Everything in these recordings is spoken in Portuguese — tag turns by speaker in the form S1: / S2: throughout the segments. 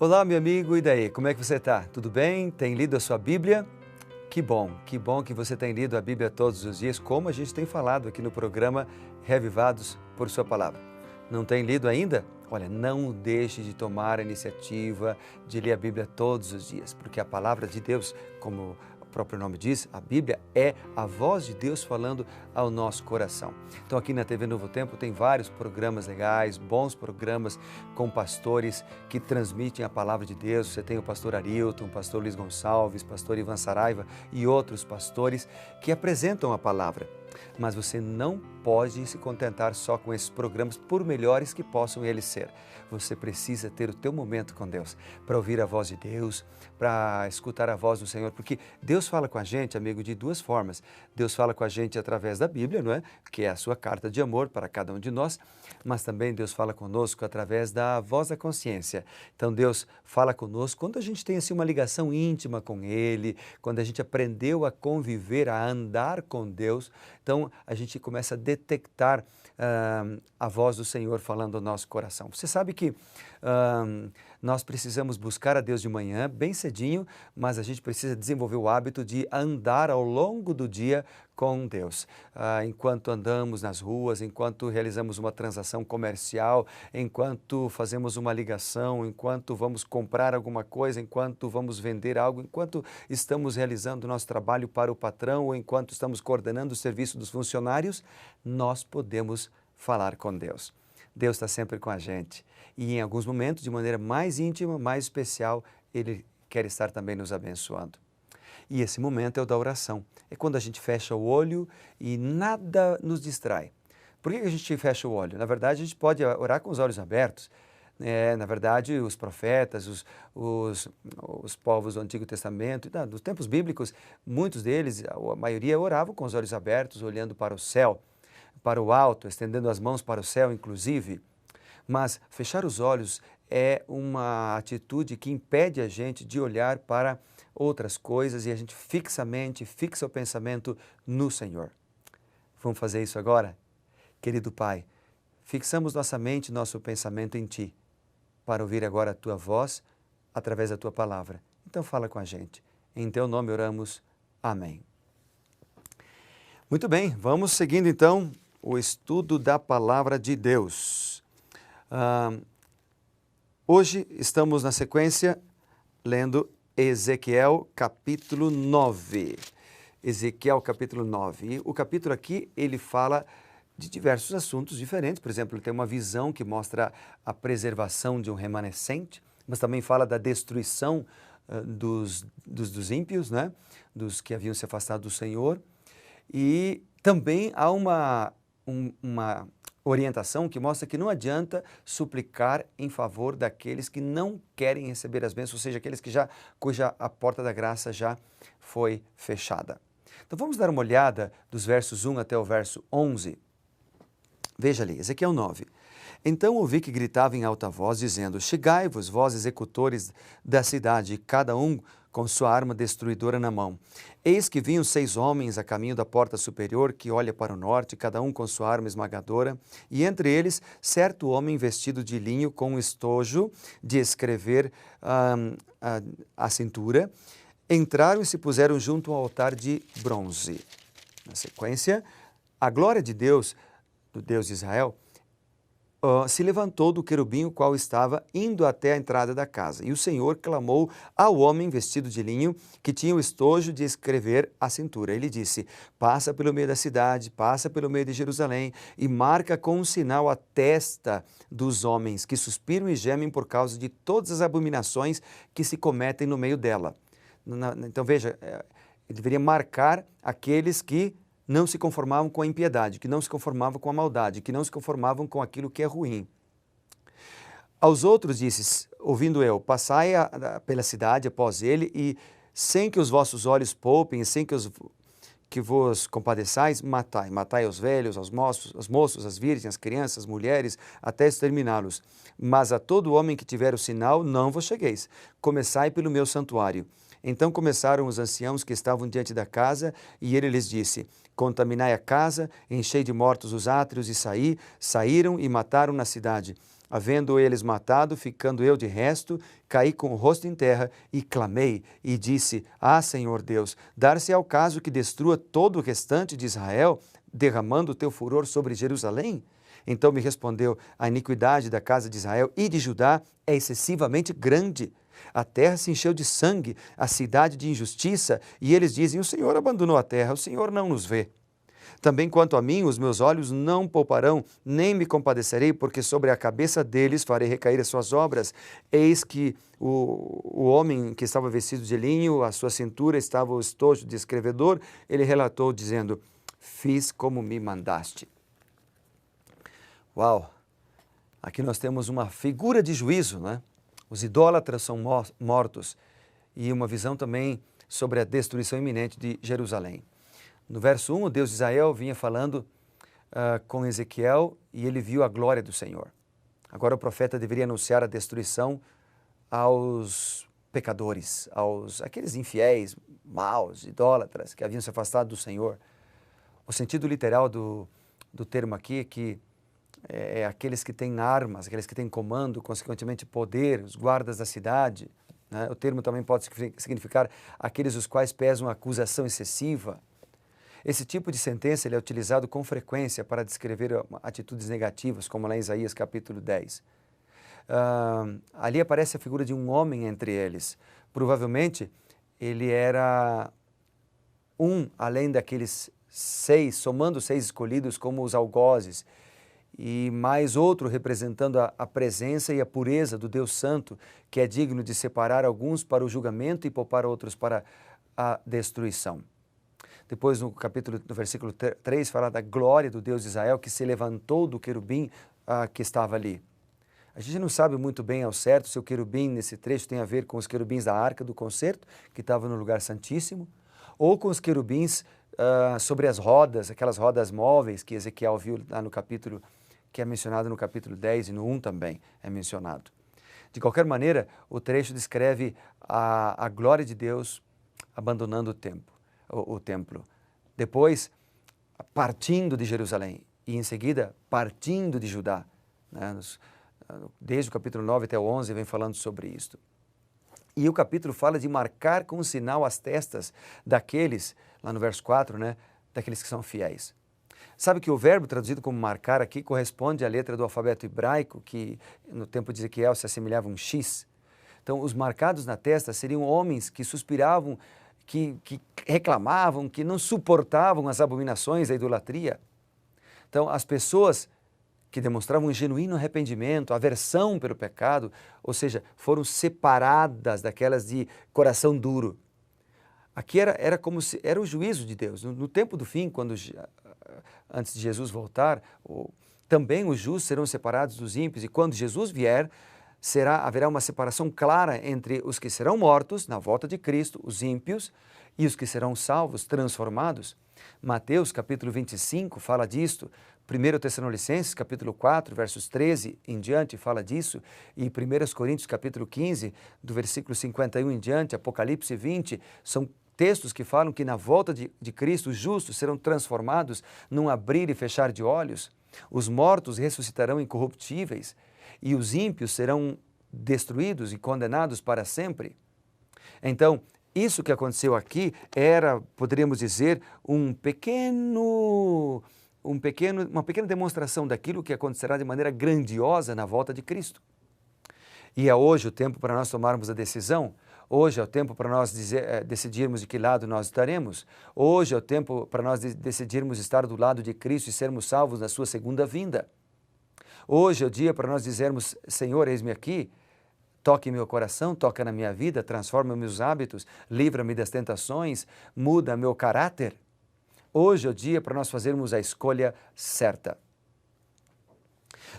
S1: Olá, meu amigo, e daí? Como é que você está? Tudo bem? Tem lido a sua Bíblia? Que bom que você tem lido a Bíblia todos os dias, como a gente tem falado aqui no programa Reavivados por Sua Palavra. Não tem lido ainda? Olha, não deixe de tomar a iniciativa de ler a Bíblia todos os dias, porque a palavra de Deus, como o próprio nome diz, a Bíblia é a voz de Deus falando ao nosso coração. Então aqui na TV Novo Tempo tem vários programas legais, bons programas com pastores que transmitem a palavra de Deus. Você tem o pastor Arilton, o pastor Luiz Gonçalves, pastor Ivan Saraiva e outros pastores que apresentam a palavra. Mas você não pode se contentar só com esses programas, por melhores que possam eles ser. Você precisa ter o teu momento com Deus, para ouvir a voz de Deus, para escutar a voz do Senhor, porque Deus fala com a gente, amigo, de duas formas. Deus fala com a gente através da Bíblia, não é? Que é a sua carta de amor para cada um de nós, mas também Deus fala conosco através da voz da consciência. Então Deus fala conosco quando a gente tem assim, uma ligação íntima com Ele, quando a gente aprendeu a conviver, a andar com Deus, então a gente começa a detectar a voz do Senhor falando ao nosso coração. Você sabe que nós precisamos buscar a Deus de manhã, bem cedinho, mas a gente precisa desenvolver o hábito de andar ao longo do dia com Deus. Enquanto andamos nas ruas, enquanto realizamos uma transação comercial, enquanto fazemos uma ligação, enquanto vamos comprar alguma coisa, enquanto vamos vender algo, enquanto estamos realizando o nosso trabalho para o patrão ou enquanto estamos coordenando o serviço dos funcionários, nós podemos falar com Deus. Deus está sempre com a gente e em alguns momentos, de maneira mais íntima, mais especial, Ele quer estar também nos abençoando. E esse momento é o da oração. É quando a gente fecha o olho e nada nos distrai. Por que a gente fecha o olho? Na verdade, a gente pode orar com os olhos abertos. Na verdade, os profetas, os povos do Antigo Testamento, dos tempos bíblicos, muitos deles, a maioria, oravam com os olhos abertos, olhando para o céu, para o alto, estendendo as mãos para o céu, inclusive. Mas fechar os olhos é uma atitude que impede a gente de olhar para outras coisas e a gente fixa o pensamento no Senhor. Vamos fazer isso agora? Querido Pai, fixamos nossa mente e nosso pensamento em Ti, para ouvir agora a Tua voz através da Tua palavra. Então fala com a gente. Em Teu nome oramos. Amém. Muito bem, vamos seguindo então o estudo da palavra de Deus. Hoje estamos na sequência lendo Ezequiel capítulo 9. Ezequiel capítulo 9. E o capítulo aqui, ele fala de diversos assuntos diferentes. Por exemplo, ele tem uma visão que mostra a preservação de um remanescente, mas também fala da destruição dos ímpios, né? Dos que haviam se afastado do Senhor. E também há uma orientação que mostra que não adianta suplicar em favor daqueles que não querem receber as bênçãos, ou seja, aqueles cuja a porta da graça já foi fechada. Então vamos dar uma olhada dos versos 1 até o verso 11. Veja ali, Ezequiel 9. Então ouvi que gritava em alta voz, dizendo: Chegai-vos, vós executores da cidade, cada um com sua arma destruidora na mão. Eis que vinham 6 homens a caminho da porta superior, que olha para o norte, cada um com sua arma esmagadora, e entre eles certo homem vestido de linho com um estojo de escrever à cintura. Entraram e se puseram junto ao altar de bronze. Na sequência, a glória de Deus, do Deus de Israel, se levantou do querubim, o qual estava indo até a entrada da casa. E o Senhor clamou ao homem vestido de linho, que tinha o estojo de escrever à cintura. Ele disse: passa pelo meio da cidade, passa pelo meio de Jerusalém, e marca com um sinal a testa dos homens, que suspiram e gemem por causa de todas as abominações que se cometem no meio dela. Então veja, ele deveria marcar aqueles que não se conformavam com a impiedade, que não se conformavam com a maldade, que não se conformavam com aquilo que é ruim. Aos outros disse, ouvindo eu, passai pela cidade após ele, e sem que os vossos olhos poupem, sem que vos compadeçais, matai. Matai aos velhos, aos moços, as virgens, as crianças, as mulheres, até exterminá-los. Mas a todo homem que tiver o sinal, não vos chegueis. Começai pelo meu santuário. Então começaram os anciãos que estavam diante da casa, e ele lhes disse: contaminai a casa, enchei de mortos os átrios, e saíram e mataram na cidade. Havendo eles matado, ficando eu de resto, caí com o rosto em terra e clamei e disse: Ah, Senhor Deus, dar-se ao caso que destrua todo o restante de Israel, derramando o teu furor sobre Jerusalém? Então me respondeu: A iniquidade da casa de Israel e de Judá é excessivamente grande. A terra se encheu de sangue, a cidade de injustiça, e eles dizem: O Senhor abandonou a terra, o Senhor não nos vê. Também quanto a mim, os meus olhos não pouparão, nem me compadecerei, porque sobre a cabeça deles farei recair as suas obras. Eis que o homem que estava vestido de linho, a sua cintura estava o estojo de escrevedor, ele relatou dizendo: Fiz como me mandaste. Uau! Aqui nós temos uma figura de juízo, né? Os idólatras são mortos, e uma visão também sobre a destruição iminente de Jerusalém. No verso 1, o Deus de Israel vinha falando com Ezequiel e ele viu a glória do Senhor. Agora o profeta deveria anunciar a destruição aos pecadores, aqueles infiéis, maus, idólatras, que haviam se afastado do Senhor. O sentido literal do termo aqui é que é aqueles que têm armas, aqueles que têm comando, consequentemente poder, os guardas da cidade. Né? O termo também pode significar aqueles os quais pesam acusação excessiva. Esse tipo de sentença ele é utilizado com frequência para descrever atitudes negativas, como lá em Isaías capítulo 10. Ali aparece a figura de um homem entre eles. Provavelmente ele era além daqueles 6, somando 6 escolhidos como os algozes, e mais outro representando a presença e a pureza do Deus Santo, que é digno de separar alguns para o julgamento e poupar outros para a destruição. Depois, no versículo 3, fala da glória do Deus de Israel, que se levantou do querubim que estava ali. A gente não sabe muito bem ao certo se o querubim nesse trecho tem a ver com os querubins da Arca do Concerto, que estavam no lugar santíssimo, ou com os querubins sobre as rodas, aquelas rodas móveis que Ezequiel viu lá no capítulo, que é mencionado no capítulo 10 e no 1 também é mencionado. De qualquer maneira, o trecho descreve a glória de Deus abandonando o templo. Depois, partindo de Jerusalém e em seguida partindo de Judá. Né? Desde o capítulo 9 até o 11 vem falando sobre isto. E o capítulo fala de marcar com um sinal as testas daqueles, lá no verso 4, né? Daqueles que são fiéis. Sabe que o verbo traduzido como marcar aqui corresponde à letra do alfabeto hebraico, que no tempo de Ezequiel se assemelhava a um X. Então, os marcados na testa seriam homens que suspiravam, que reclamavam, que não suportavam as abominações da idolatria. Então, as pessoas que demonstravam um genuíno arrependimento, aversão pelo pecado, ou seja, foram separadas daquelas de coração duro. Aqui era como se era o juízo de Deus. No tempo do fim, antes de Jesus voltar, também os justos serão separados dos ímpios, e quando Jesus vier, haverá uma separação clara entre os que serão mortos na volta de Cristo, os ímpios, e os que serão salvos, transformados. Mateus capítulo 25 fala disto, 1 Tessalonicenses capítulo 4, versos 13 em diante fala disso, e 1 Coríntios capítulo 15, do versículo 51 em diante, Apocalipse 20, são textos que falam que na volta de Cristo os justos serão transformados num abrir e fechar de olhos, os mortos ressuscitarão incorruptíveis, e os ímpios serão destruídos e condenados para sempre. Então, isso que aconteceu aqui poderíamos dizer, uma pequena demonstração daquilo que acontecerá de maneira grandiosa na volta de Cristo. E é hoje o tempo para nós tomarmos a decisão. Hoje é o tempo para nós decidirmos de que lado nós estaremos. Hoje é o tempo para nós decidirmos estar do lado de Cristo e sermos salvos na sua segunda vinda. Hoje é o dia para nós dizermos: Senhor, eis-me aqui, toque meu coração, toca na minha vida, transforma meus hábitos, livra-me das tentações, muda meu caráter. Hoje é o dia para nós fazermos a escolha certa.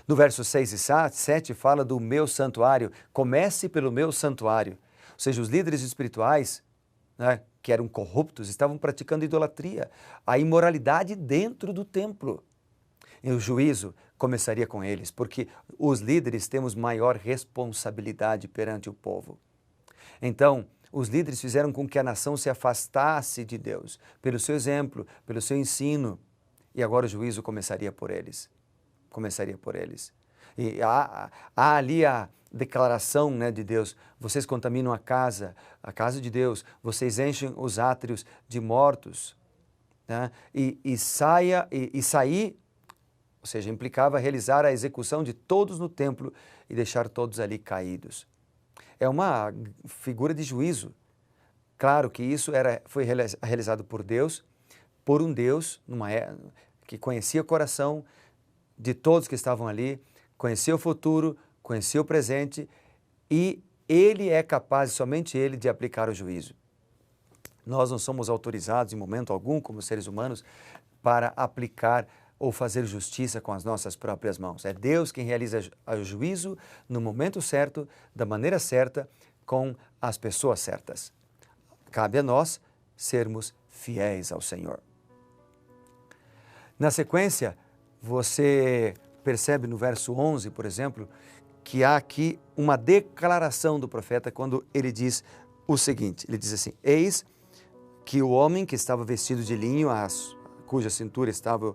S1: No verso 6 e 7 fala do meu santuário, comece pelo meu santuário. Ou seja, os líderes espirituais, né, que eram corruptos, estavam praticando idolatria, a imoralidade dentro do templo. E o juízo começaria com eles, porque os líderes temos maior responsabilidade perante o povo. Então, os líderes fizeram com que a nação se afastasse de Deus, pelo seu exemplo, pelo seu ensino, e agora o juízo começaria por eles. E há ali a declaração, né, de Deus: vocês contaminam a casa de Deus, vocês enchem os átrios de mortos, né? E sair, ou seja, implicava realizar a execução de todos no templo e deixar todos ali caídos. É uma figura de juízo. Claro que isso foi realizado por Deus, por um Deus que conhecia o coração de todos que estavam ali, conhecia o futuro, conhecia o presente, e Ele é capaz, somente Ele, de aplicar o juízo. Nós não somos autorizados em momento algum, como seres humanos, para aplicar ou fazer justiça com as nossas próprias mãos. É Deus quem realiza o juízo no momento certo, da maneira certa, com as pessoas certas. Cabe a nós sermos fiéis ao Senhor. Na sequência, você percebe no verso 11, por exemplo, que há aqui uma declaração do profeta quando ele diz o seguinte, ele diz assim: eis que o homem que estava vestido de linho, cuja cintura estava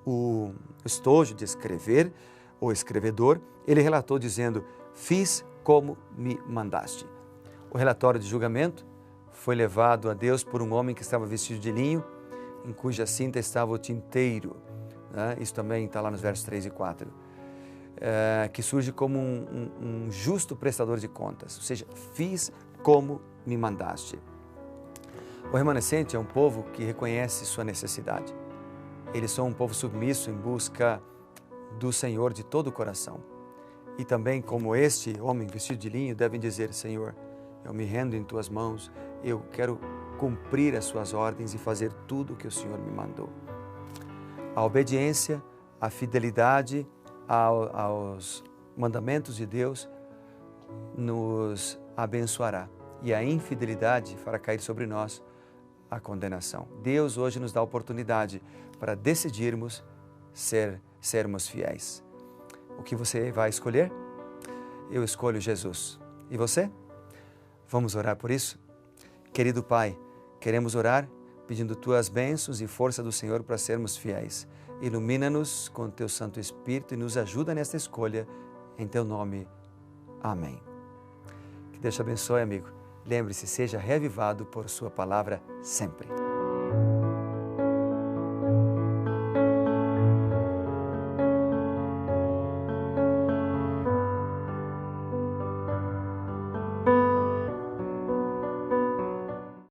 S1: o estojo de escrever, o escrevedor, ele relatou dizendo: fiz como me mandaste. O relatório de julgamento foi levado a Deus por um homem que estava vestido de linho, em cuja cinta estava o tinteiro. Isso também está lá nos versos 3 e 4. Que surge como um justo prestador de contas, ou seja, fiz como me mandaste. O remanescente é um povo que reconhece sua necessidade. Eles são um povo submisso em busca do Senhor de todo o coração. E também, como este homem vestido de linho, devem dizer: Senhor, eu me rendo em tuas mãos, eu quero cumprir as suas ordens e fazer tudo o que o Senhor me mandou. A obediência, a fidelidade aos mandamentos de Deus nos abençoará, e a infidelidade fará cair sobre nós a condenação. Deus hoje nos dá a oportunidade para decidirmos sermos fiéis. O que você vai escolher? Eu escolho Jesus. E você? Vamos orar por isso? Querido Pai, queremos orar pedindo Tuas bênçãos e força do Senhor para sermos fiéis. Ilumina-nos com Teu Santo Espírito e nos ajuda nesta escolha. Em Teu nome. Amém. Que Deus te abençoe, amigo. Lembre-se, seja reavivado por Sua palavra sempre.